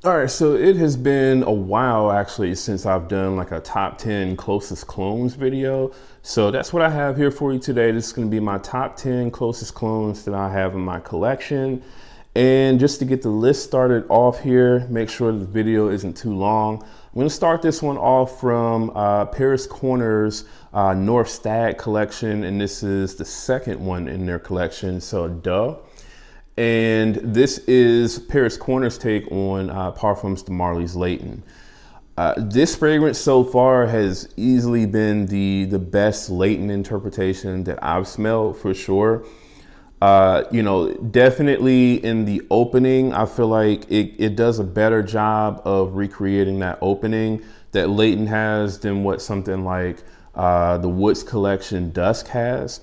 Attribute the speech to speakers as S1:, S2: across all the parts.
S1: All right, so it has been a while actually since I've done like a top 10 closest clones video. So that's what I have here for you today. This is going to be my top 10 closest clones that I have in my collection. And just to get the list started off here, make sure the video isn't too long. I'm going to start this one off from Paris Corner's North Stag collection, and this is the second one in their collection, so duh. And this is Paris Corner's take on Parfums de Marly's Layton. This fragrance so far has easily been the best Layton interpretation that I've smelled for sure. You know, definitely in the opening, I feel like it does a better job of recreating that opening that Layton has than what something like the Woods Collection Dusk has.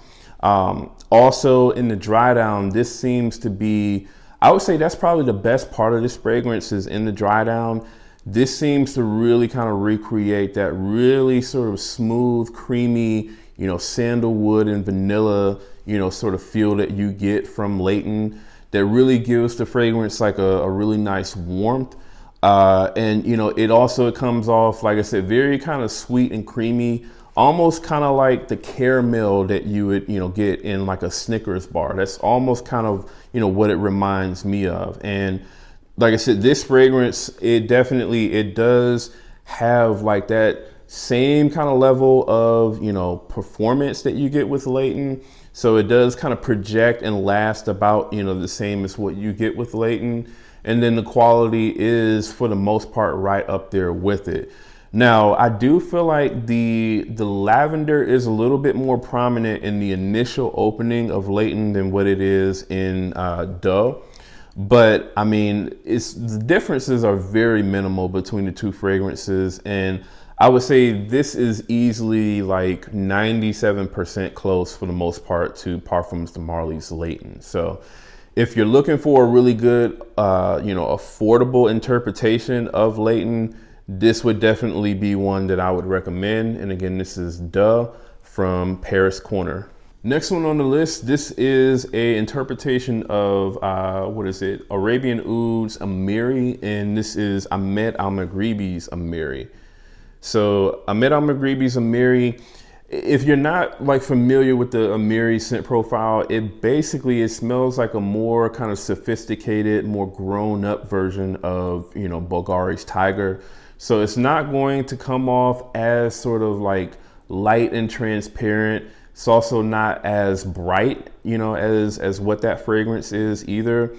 S1: Also in the dry down, this seems to be, I would say that's probably the best part of this fragrance is in the dry down. This seems to really kind of recreate that really sort of smooth, creamy, you know, sandalwood and vanilla, you know, sort of feel that you get from Layton that really gives the fragrance like a really nice warmth. And, you know, it comes off, like I said, very kind of sweet and creamy, almost kind of like the caramel that you would, you know, get in like a Snickers bar. That's almost kind of, you know, what it reminds me of. And like I said, this fragrance, it does have like that same kind of level of, you know, performance that you get with Layton. So it does kind of project and last about, you know, the same as what you get with Layton. And then the quality is for the most part right up there with it. Now, I do feel like the lavender is a little bit more prominent in the initial opening of Layton than what it is in Doe. But I mean, the differences are very minimal between the two fragrances. And I would say this is easily like 97% close for the most part to Parfums de Marly's Layton. So if you're looking for a really good, you know, affordable interpretation of Layton, this would definitely be one that I would recommend. And again, this is Duh from Paris Corner. Next one on the list, this is a interpretation of, what is it? Arabian Oud's Amiri, and this is Ahmed Al-Maghribi's Amiri. So Ahmed Al-Maghribi's Amiri, if you're not like familiar with the Amiri scent profile, it smells like a more kind of sophisticated, more grown up version of, you know, Bulgari's Tiger. So it's not going to come off as sort of like light and transparent. It's also not as bright, you know, as what that fragrance is either.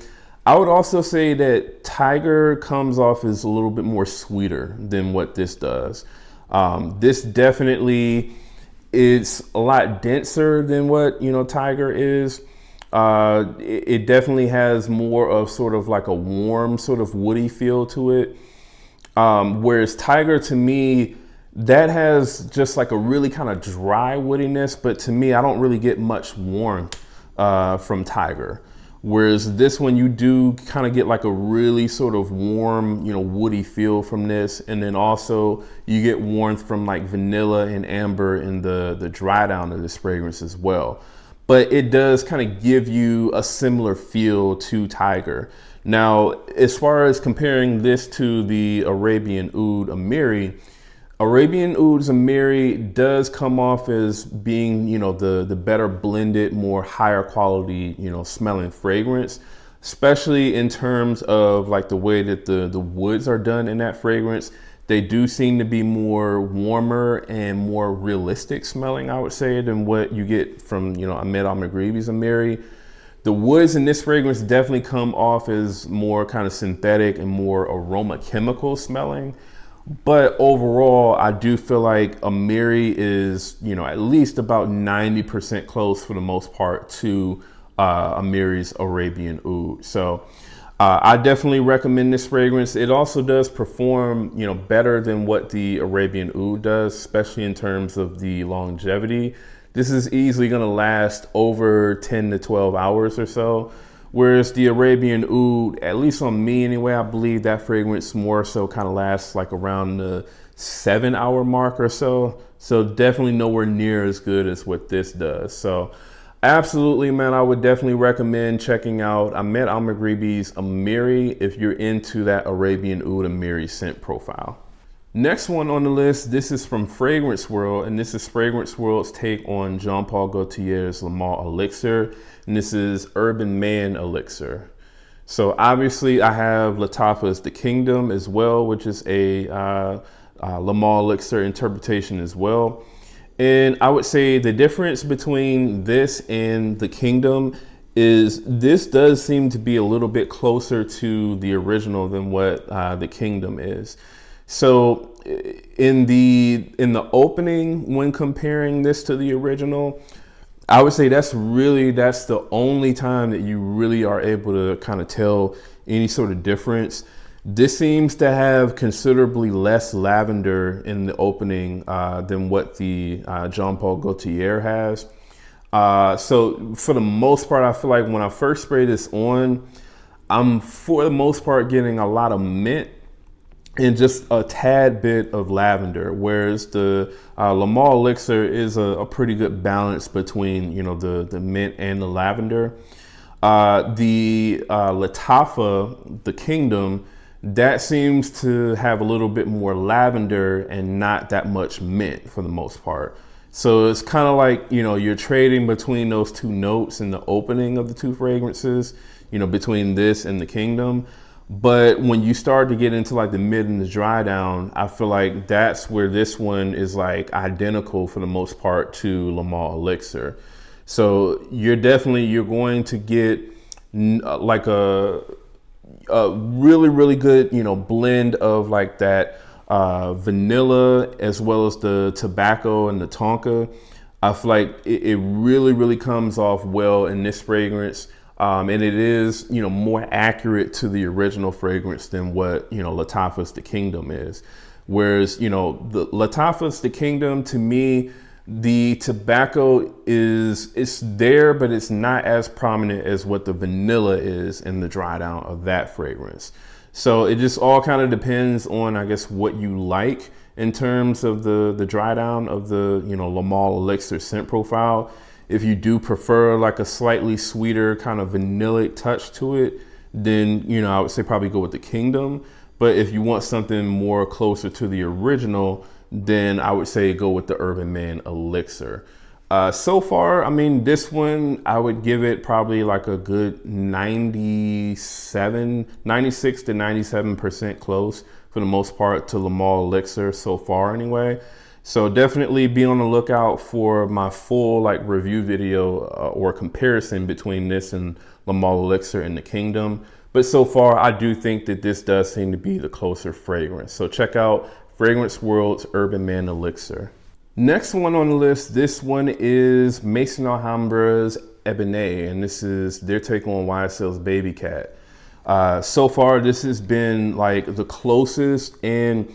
S1: I would also say that Tiger comes off as a little bit more sweeter than what this does. This definitely is a lot denser than what, you know, Tiger is. It definitely has more of sort of like a warm sort of woody feel to it. Whereas Tiger, to me, that has just like a really kind of dry woodiness, but to me, I don't really get much warmth from Tiger. Whereas this one, you do kind of get like a really sort of warm, you know, woody feel from this. And then also you get warmth from like vanilla and amber in the dry down of this fragrance as well. But it does kind of give you a similar feel to Tiger. Now, as far as comparing this to the Arabian Oud Amiri, Arabian Oud's Amiri does come off as being, you know, the better blended, more higher quality, you know, smelling fragrance, especially in terms of like the way that the woods are done in that fragrance. They do seem to be more warmer and more realistic smelling, I would say, than what you get from, you know, Ahmed Al-Maghribi's Amiri. The woods in this fragrance definitely come off as more kind of synthetic and more aroma chemical smelling. But overall, I do feel like Amiri is, you know, at least about 90% close for the most part to Amiri's Arabian Oud. So I definitely recommend this fragrance. It also does perform, you know, better than what the Arabian Oud does, especially in terms of the longevity. This is easily going to last over 10 to 12 hours or so. Whereas the Arabian Oud, at least on me anyway, I believe that fragrance more so kind of lasts like around the 7-hour mark or so. So definitely nowhere near as good as what this does. So Absolutely, man. I would definitely recommend checking out Ahmed Al-Maghribi's Amiri if you're into that Arabian Oud Amiri scent profile. Next one on the list, this is from Fragrance World, and this is Fragrance World's take on Jean Paul Gaultier's Le Male Elixir, and this is Urban Man Elixir. So obviously I have Lattafa's The Kingdom as well, which is a Le Male Elixir interpretation as well. And I would say the difference between this and The Kingdom is this does seem to be a little bit closer to the original than what The Kingdom is. So in the opening, when comparing this to the original, I would say that's the only time that you really are able to kind of tell any sort of difference. This seems to have considerably less lavender in the opening than what the Jean Paul Gaultier has. So for the most part, I feel like when I first spray this on, I'm for the most part getting a lot of mint and just a tad bit of lavender, whereas the Le Male Elixir is a pretty good balance between, you know, the mint and the lavender. The Lattafa, The Kingdom, that seems to have a little bit more lavender and not that much mint for the most part. So it's kind of like, you know, you're trading between those two notes in the opening of the two fragrances, you know, between this and The Kingdom. But when you start to get into like the mid and the dry down, I feel like that's where this one is like identical for the most part to Le Male Elixir. So you're going to get like a really, really good, you know, blend of like that vanilla as well as the tobacco and the tonka. I feel like it really, really comes off well in this fragrance. And it is, you know, more accurate to the original fragrance than what, you know, Lattafa's The Kingdom is. Whereas, you know, the Lattafa's The Kingdom, to me, the tobacco it's there, but it's not as prominent as what the vanilla is in the dry down of that fragrance. So it just all kind of depends on, I guess, what you like in terms of the dry down of the, you know, Le Male Elixir scent profile. If you do prefer like a slightly sweeter kind of vanillic touch to it, then, you know, I would say probably go with The Kingdom. But if you want something more closer to the original, then I would say go with the Urban Man Elixir. So far, I mean, this one, I would give it probably like a good 96 to 97% close for the most part to Le Male Elixir so far anyway. So definitely be on the lookout for my full like review video or comparison between this and Le Male Elixir and The Kingdom. But so far, I do think that this does seem to be the closer fragrance. So check out Fragrance World's Urban Man Elixir. Next one on the list, this one is Maison Alhambra's Ebene, and this is their take on YSL's Baby Cat. So far, this has been like the closest and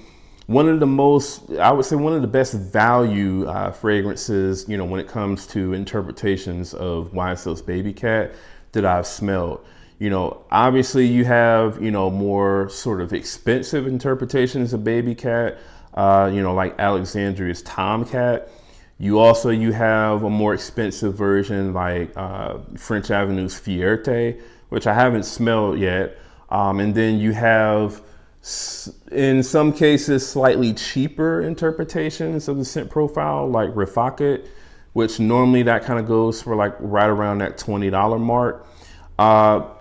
S1: one of the most, I would say one of the best value fragrances, you know, when it comes to interpretations of YSL's Baby Cat that I've smelled. You know, obviously you have, you know, more sort of expensive interpretations of Baby Cat, you know, like Alexandria's Tomcat. You have a more expensive version like French Avenue's Fierté, which I haven't smelled yet. And then you have, in some cases, slightly cheaper interpretations of the scent profile, like Rifakat, which normally that kind of goes for like right around that $20 mark.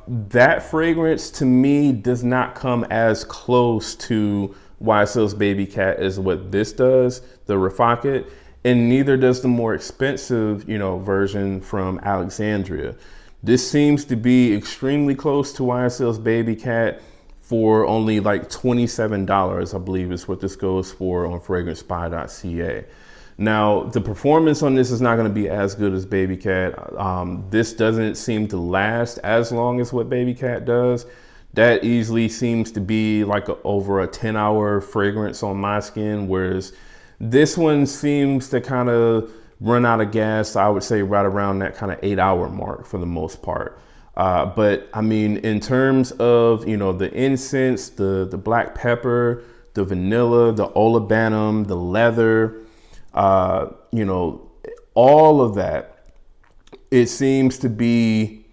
S1: That fragrance to me does not come as close to YSL's Baby Cat as what this does, the Rifakat, and neither does the more expensive, you know, version from Alexandria. This seems to be extremely close to YSL's Baby Cat for only like $27, I believe is what this goes for on FragranceSpy.ca. Now, the performance on this is not going to be as good as Baby Cat. This doesn't seem to last as long as what Baby Cat does. That easily seems to be like over a 10-hour fragrance on my skin, whereas this one seems to kind of run out of gas, I would say right around that kind of 8-hour mark for the most part. But I mean, in terms of, you know, the incense, the black pepper, the vanilla, the olibanum, the leather, you know, all of that It seems to be,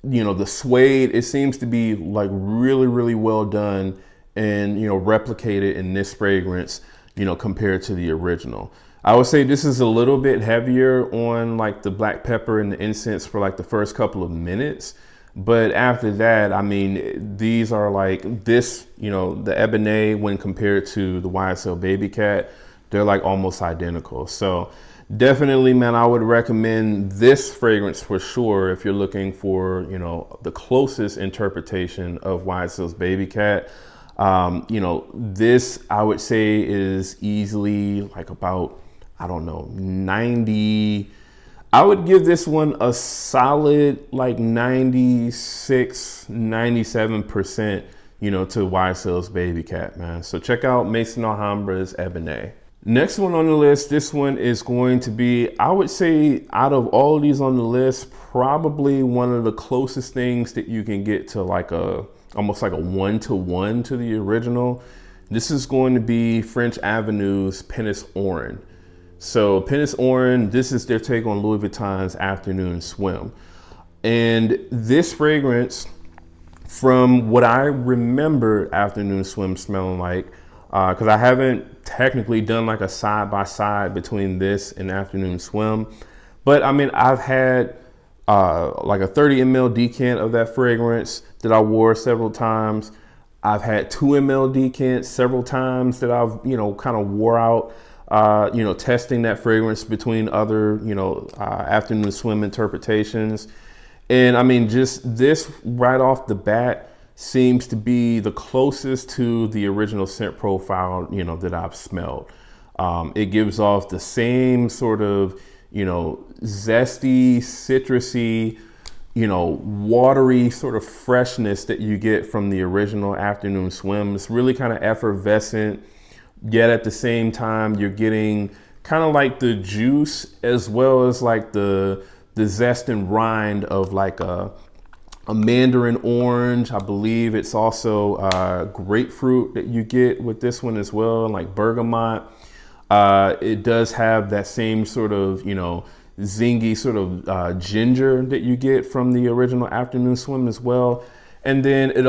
S1: you know, the suede, it seems to be like really, really well done and, you know, replicated in this fragrance, you know, compared to the original. I would say this is a little bit heavier on like the black pepper and the incense for like the first couple of minutes. But after that, I mean, these are like this, you know, the Ebene when compared to the YSL Baby Cat, they're like almost identical. So definitely, man, I would recommend this fragrance for sure if you're looking for, you know, the closest interpretation of YSL's Baby Cat. You know, this I would say is easily like about, I don't know, 90. I would give this one a solid like 96, 97%, you know, to YSL's Baby Cat, man. So check out Maison Alhambra's Ebene. Next one on the list, this one is going to be, I would say out of all of these on the list, probably one of the closest things that you can get to like almost like a 1-to-1 to the original. This is going to be French Avenue's Pinnace Oryn. So Pinnace Oryn, this is their take on Louis Vuitton's Afternoon Swim. And this fragrance, from what I remember Afternoon Swim smelling like, because I haven't technically done like a side-by-side between this and Afternoon Swim, but I mean, I've had like a 30 ml decant of that fragrance that I wore several times. I've had 2 ml decants several times that I've, you know, kind of wore out, you know, testing that fragrance between other, you know, Afternoon Swim interpretations. And I mean, just this right off the bat seems to be the closest to the original scent profile, you know, that I've smelled. It gives off the same sort of, you know, zesty, citrusy, you know, watery sort of freshness that you get from the original Afternoon Swim. It's really kind of effervescent, yet at the same time, you're getting kind of like the juice as well as like the zest and rind of like a mandarin orange. I believe it's also grapefruit that you get with this one as well, like bergamot. It does have that same sort of, you know, zingy sort of ginger that you get from the original Afternoon Swim as well. And then it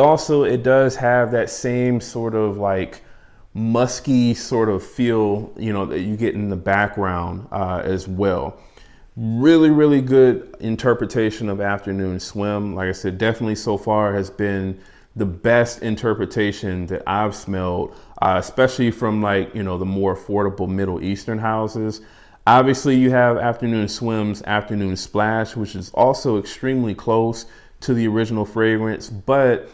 S1: does have that same sort of like musky sort of feel, you know, that you get in the background as well. Really, really good interpretation of Afternoon Swim. Like I said, definitely so far has been the best interpretation that I've smelled, especially from like, you know, the more affordable Middle Eastern houses. Obviously, you have Afternoon Swim's Afternoon Splash, which is also extremely close to the original fragrance. But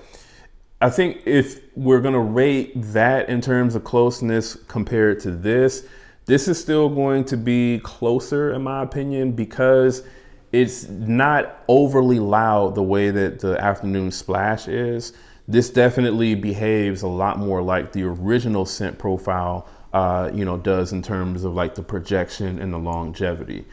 S1: I think if we're gonna rate that in terms of closeness compared to this is still going to be closer in my opinion, because it's not overly loud the way that the Afternoon Splash is. This definitely behaves a lot more like the original scent profile, you know, does in terms of like the projection and the longevity.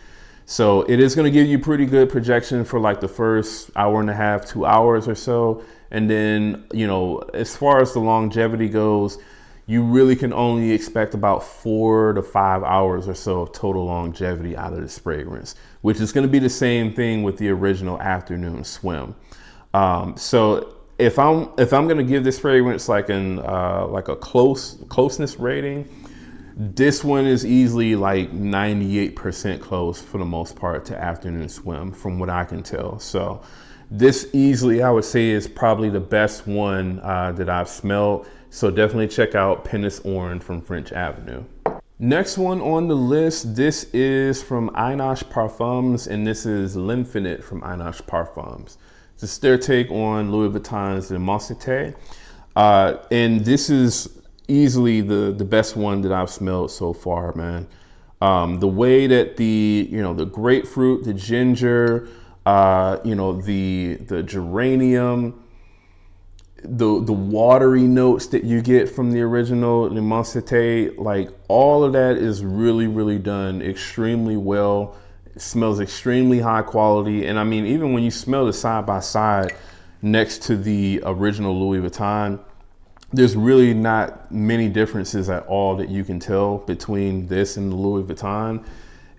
S1: So it is going to give you pretty good projection for like the first hour and a half, 2 hours or so. And then, you know, as far as the longevity goes, you really can only expect about 4 to 5 hours or so of total longevity out of this fragrance, which is going to be the same thing with the original Afternoon Swim. So if I'm going to give this fragrance like a closeness rating, this one is easily like 98% close for the most part to Afternoon Swim from what I can tell. So this easily, I would say, is probably the best one that I've smelled. So definitely check out Pinnace Oryn from French Avenue. Next one on the list, this is from Einache Parfums, and this is L'Infinite from Einache Parfums. This is their take on Louis Vuitton's L'Immensité. And this is easily the best one that I've smelled so far, man. The way that the grapefruit, the ginger, the geranium, the watery notes that you get from the original L'Immensité, like all of that is really, really done extremely well. It smells extremely high quality. And I mean, even when you smell the side by side next to the original Louis Vuitton, there's really not many differences at all that you can tell between this and the Louis Vuitton.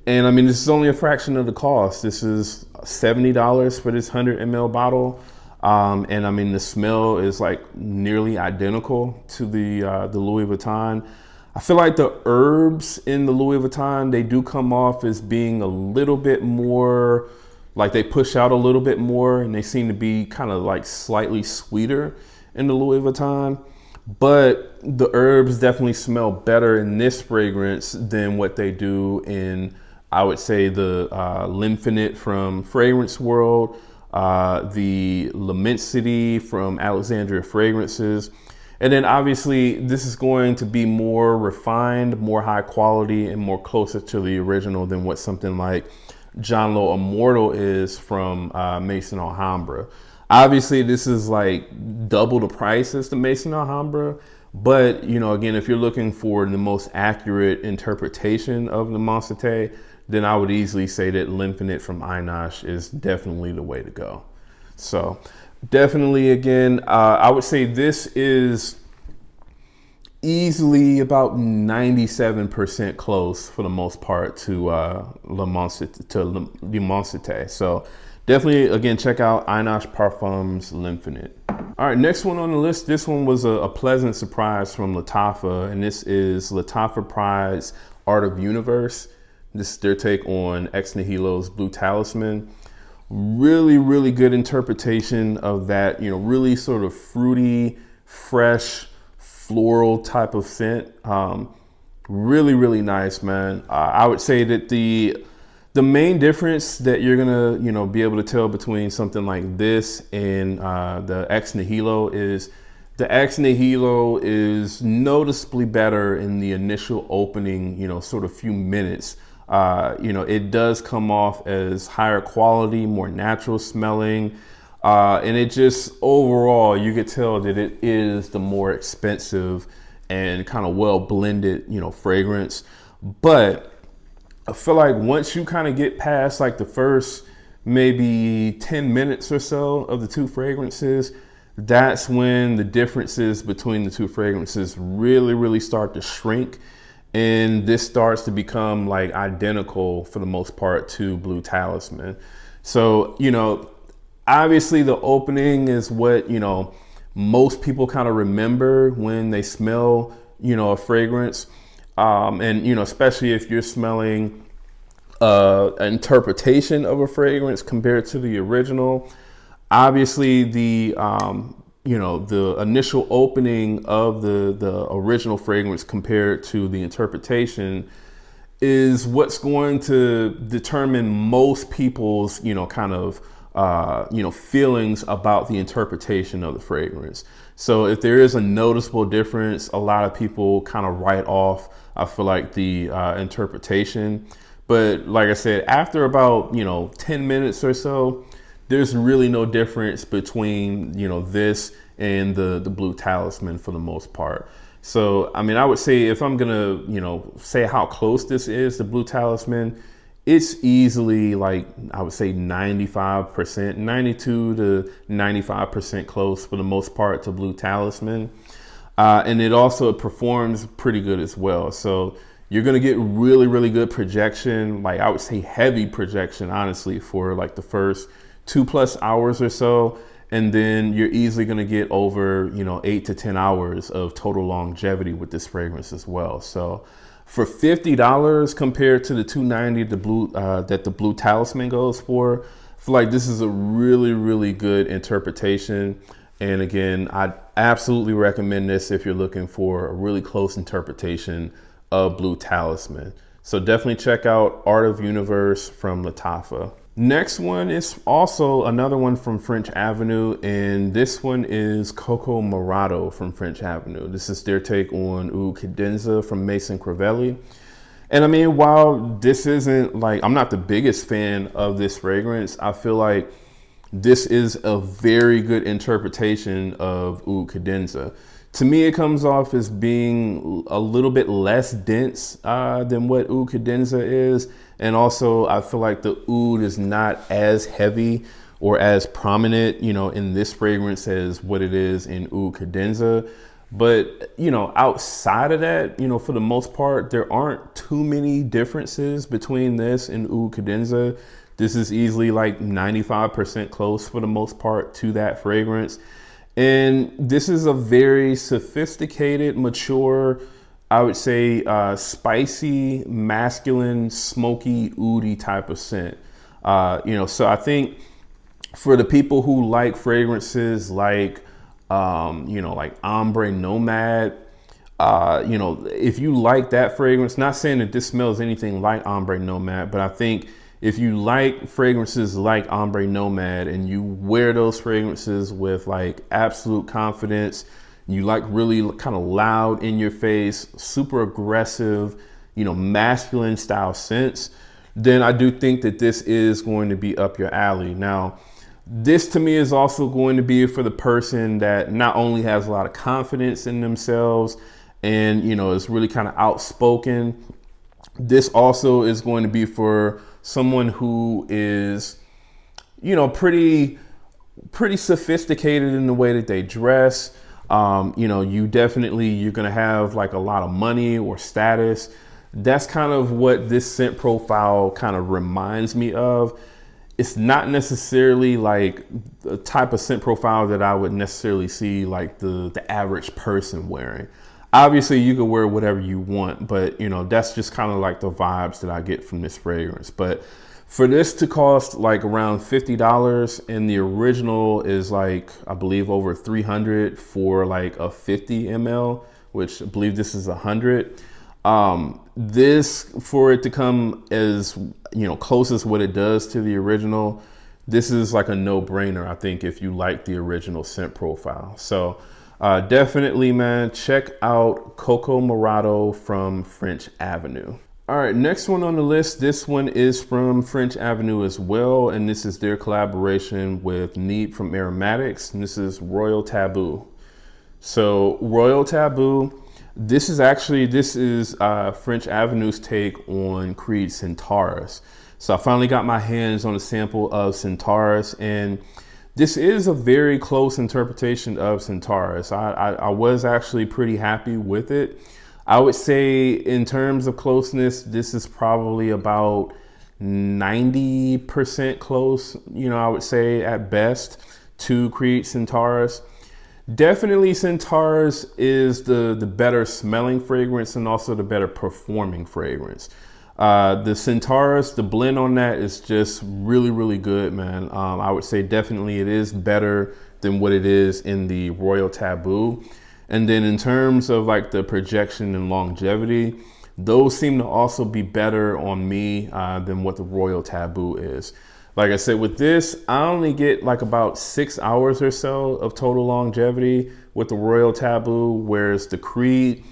S1: And I mean, this is only a fraction of the cost. This is $70 for this 100 ml bottle. And I mean, the smell is like nearly identical to the Louis Vuitton. I feel like the herbs in the Louis Vuitton, they do come off as being a little bit more, like they push out a little bit more, and they seem to be kind of like slightly sweeter in the Louis Vuitton. But the herbs definitely smell better in this fragrance than what they do in, I would say, the L'Infinite from Fragrance World, the L'Immensity from Alexandria Fragrances. And then obviously this is going to be more refined, more high quality, and more closer to the original than what something like John Lo Immortal is from Maison Alhambra. Obviously this is like double the price as the Maison Alhambra, but you know, again, if you're looking for the most accurate interpretation of the Monserrat, then I would easily say that L'Infinite from Einache is definitely the way to go. So definitely, again, I would say this is easily about 97% close for the most part to Le Monserrat. So definitely, again, check out Einache Parfums L'Infinite. All right, next one on the list. This one was a pleasant surprise from Lattafa, and this is Lattafa Pride's Art of Universe. This is their take on Ex Nihilo's Blue Talisman. Really, really good interpretation of that, you know, really sort of fruity, fresh, floral type of scent. Really, really nice, man. I would say that the main difference that you're gonna, you know, be able to tell between something like this and the Ex Nihilo is the Ex Nihilo is noticeably better in the initial opening, you know, sort of few minutes. You know, it does come off as higher quality, more natural smelling, and it just overall, you could tell that it is the more expensive and kind of well blended, you know, fragrance. But I feel like once you kind of get past like the first maybe 10 minutes or so of the two fragrances, that's when the differences between the two fragrances really, really start to shrink. And this starts to become like identical for the most part to Blue Talisman. So, you know, obviously the opening is what, you know, most people kind of remember when they smell, you know, a fragrance. And, you know, especially if you're smelling an interpretation of a fragrance compared to the original. Obviously the, you know, the initial opening of the original fragrance compared to the interpretation is what's going to determine most people's, you know, kind of, you know, feelings about the interpretation of the fragrance. So if there is a noticeable difference, a lot of people kind of write off, I feel like, the interpretation. But like I said, after about, you know, 10 minutes or so, there's really no difference between, you know, this and the Blue Talisman for the most part. So, I mean, I would say if I'm gonna, you know, say how close this is to Blue Talisman, it's easily like, I would say 95%, 92 to 95% close for the most part to Blue Talisman. And it also performs pretty good as well. So you're gonna get really, really good projection. Like I would say heavy projection, honestly, for like the first 2+ hours or so. And then you're easily gonna get over, you know, 8 to 10 hours of total longevity with this fragrance as well. So for $50 compared to the $290 that the Blue Talisman goes for, I feel like this is a really, really good interpretation. And again, I absolutely recommend this if you're looking for a really close interpretation of Blue Talisman. So definitely check out Art of Universe from Lattafa. Next one is also another one from French Avenue, and this one is Coco Morado from French Avenue. This is their take on Oud Cadenza from Maison Crivelli. And I mean, while this isn't like, I'm not the biggest fan of this fragrance, I feel like this is a very good interpretation of Oud Cadenza. To me, it comes off as being a little bit less dense than what Oud Cadenza is. And also, I feel like the oud is not as heavy or as prominent, you know, in this fragrance as what it is in Oud Cadenza. But, you know, outside of that, you know, for the most part, there aren't too many differences between this and Oud Cadenza. This is easily like 95% close for the most part to that fragrance. And this is a very sophisticated, mature, I would say spicy, masculine, smoky, oody type of scent. So I think for the people who like fragrances like, like Ombre Nomad, if you like that fragrance, not saying that this smells anything like Ombre Nomad, but I think if you like fragrances like Ombre Nomad and you wear those fragrances with like absolute confidence, you like really kind of loud in your face, super aggressive, masculine style scents, then I do think that this is going to be up your alley. Now, this to me is also going to be for the person that not only has a lot of confidence in themselves and, is really kind of outspoken. This also is going to be for someone who is, pretty sophisticated in the way that they dress. You're going to have like a lot of money or status. That's kind of what this scent profile kind of reminds me of. It's not necessarily like the type of scent profile that I would necessarily see like the average person wearing. Obviously you could wear whatever you want, but that's just kind of like the vibes that I get from this fragrance. But for this to cost like around $50 and the original is like, I believe over 300 for like a 50 ml, which I believe this is 100. This, for it to come as, close as what it does to the original, this is like a no-brainer, I think, if you like the original scent profile. So definitely, man, check out Coco Morado from French Avenue. All right, next one on the list. This one is from French Avenue as well, and this is their collaboration with Neat from Aromatics, and this is Royal Taboo. So Royal Taboo, this is French Avenue's take on Creed Centaurus. So I finally got my hands on a sample of Centaurus, and this is a very close interpretation of Centaurus. I was actually pretty happy with it. I would say in terms of closeness, this is probably about 90% close, I would say at best to Creed Centaurus. Definitely Centaurus is the better smelling fragrance and also the better performing fragrance. The Centaurus, the blend on that is just really, really good, man. I would say definitely it is better than what it is in the Royal Taboo. And then in terms of like the projection and longevity, those seem to also be better on me than what the Royal Taboo is. Like I said, with this, I only get like about 6 hours or so of total longevity with the Royal Taboo, whereas the Creed,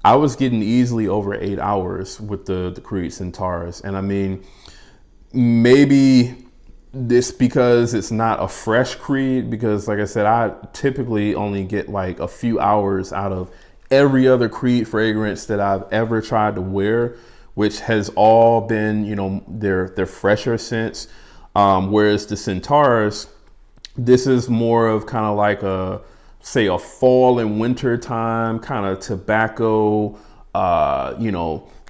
S1: I was getting easily over 8 hours with the Creed Centaurus. And I mean, maybe this because it's not a fresh Creed, because like I said, I typically only get like a few hours out of every other Creed fragrance that I've ever tried to wear, which has all been, their fresher scents. Whereas the Centaurus, this is more of kind of like a fall and winter time kind of tobacco,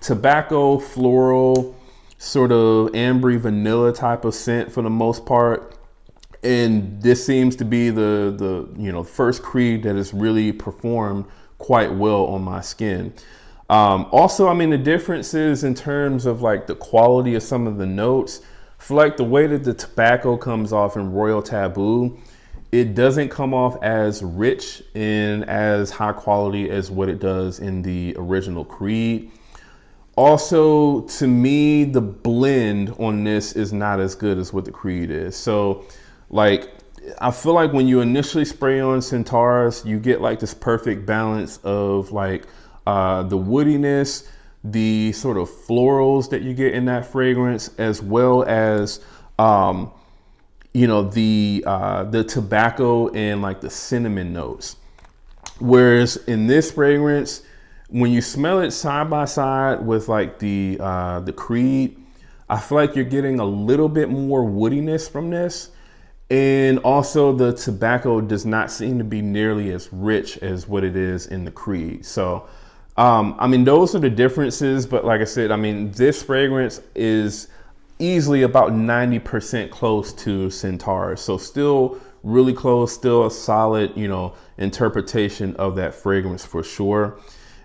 S1: tobacco, floral, sort of ambery vanilla type of scent for the most part. And this seems to be the first Creed that has really performed quite well on my skin. Also, I mean, the differences in terms of like the quality of some of the notes, for like the way that the tobacco comes off in Royal Taboo, it doesn't come off as rich and as high quality as what it does in the original Creed. Also, to me, the blend on this is not as good as what the Creed is. So like, I feel like when you initially spray on Centaurus, you get like this perfect balance of like the woodiness, the sort of florals that you get in that fragrance, as well as the tobacco and like the cinnamon notes. Whereas in this fragrance, when you smell it side by side with like the Creed, I feel like you're getting a little bit more woodiness from this. And also the tobacco does not seem to be nearly as rich as what it is in the Creed. So, I mean, those are the differences. But like I said, I mean, this fragrance is easily about 90% close to Centaurus. So still really close, still a solid, you know, interpretation of that fragrance for sure.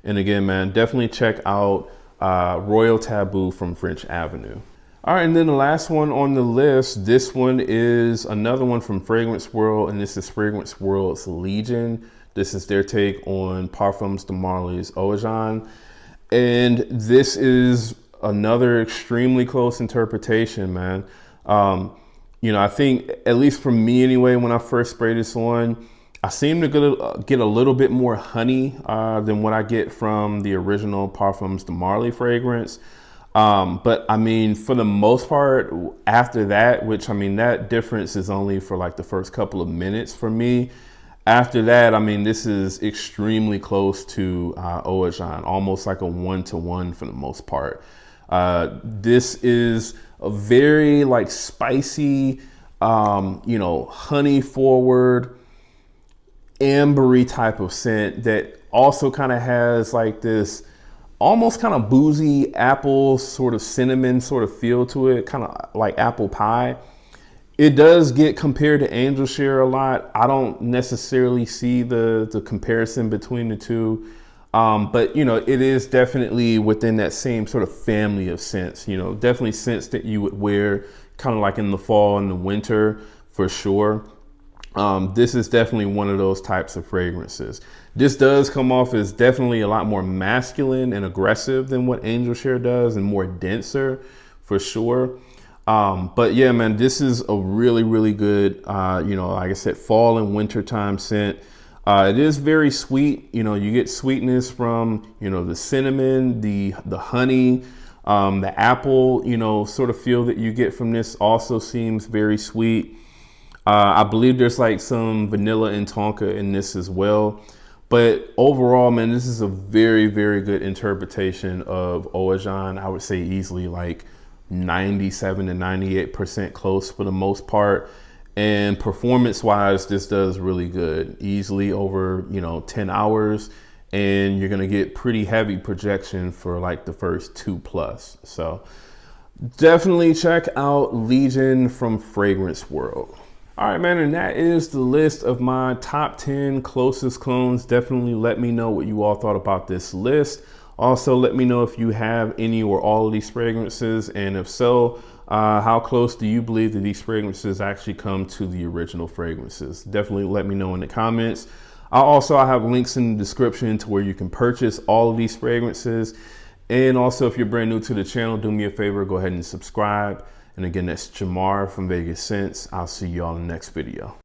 S1: And again, man, definitely check out Royal Taboo from French Avenue. All right, and then the last one on the list, this one is another one from Fragrance World, and this is Fragrance World's Legion. This is their take on Parfums de Marly's Eau de Jaune. And this is another extremely close interpretation, man. You know, I think, at least for me anyway, when I first sprayed this on, I seem to get a little bit more honey than what I get from the original Parfums de Marly fragrance. But I mean, for the most part, after that, which I mean, that difference is only for like the first couple of minutes for me. After that, I mean, this is extremely close to Eau de Jaune, almost like a 1-to-1 for the most part. This is a very like spicy, you know, honey forward, ambery type of scent that also kind of has like this almost kind of boozy apple sort of cinnamon sort of feel to it, kind of like apple pie. It does get compared to Angel Share a lot. I don't necessarily see the comparison between the two. But, you know, it is definitely within that same sort of family of scents, you know, definitely scents that you would wear kind of like in the fall and the winter for sure. This is definitely one of those types of fragrances. This does come off as definitely a lot more masculine and aggressive than what Angel Share does, and more denser for sure. But yeah, man, this is a really, really good, you know, like I said, fall and winter time scent. It is very sweet. You know, you get sweetness from, you know, the cinnamon, the honey, the apple, you know, sort of feel that you get from this also seems very sweet. I believe there's like some vanilla and tonka in this as well. But overall, man, this is a very, very good interpretation of Eau de Jaune. I would say easily like 97 to 98% close for the most part. And performance wise, this does really good, easily over, you know, 10 hours. And you're going to get pretty heavy projection for like the first 2+. So definitely check out Legion from Fragrance World. All right, man, and that is the list of my top 10 closest clones. Definitely let me know what you all thought about this list. Also, let me know if you have any or all of these fragrances, and if so, how close do you believe that these fragrances actually come to the original fragrances? Definitely let me know in the comments. I have links in the description to where you can purchase all of these fragrances. And also, if you're brand new to the channel, do me a favor, go ahead and subscribe. And again, that's Jamar from Vegas Scents. I'll see you all in the next video.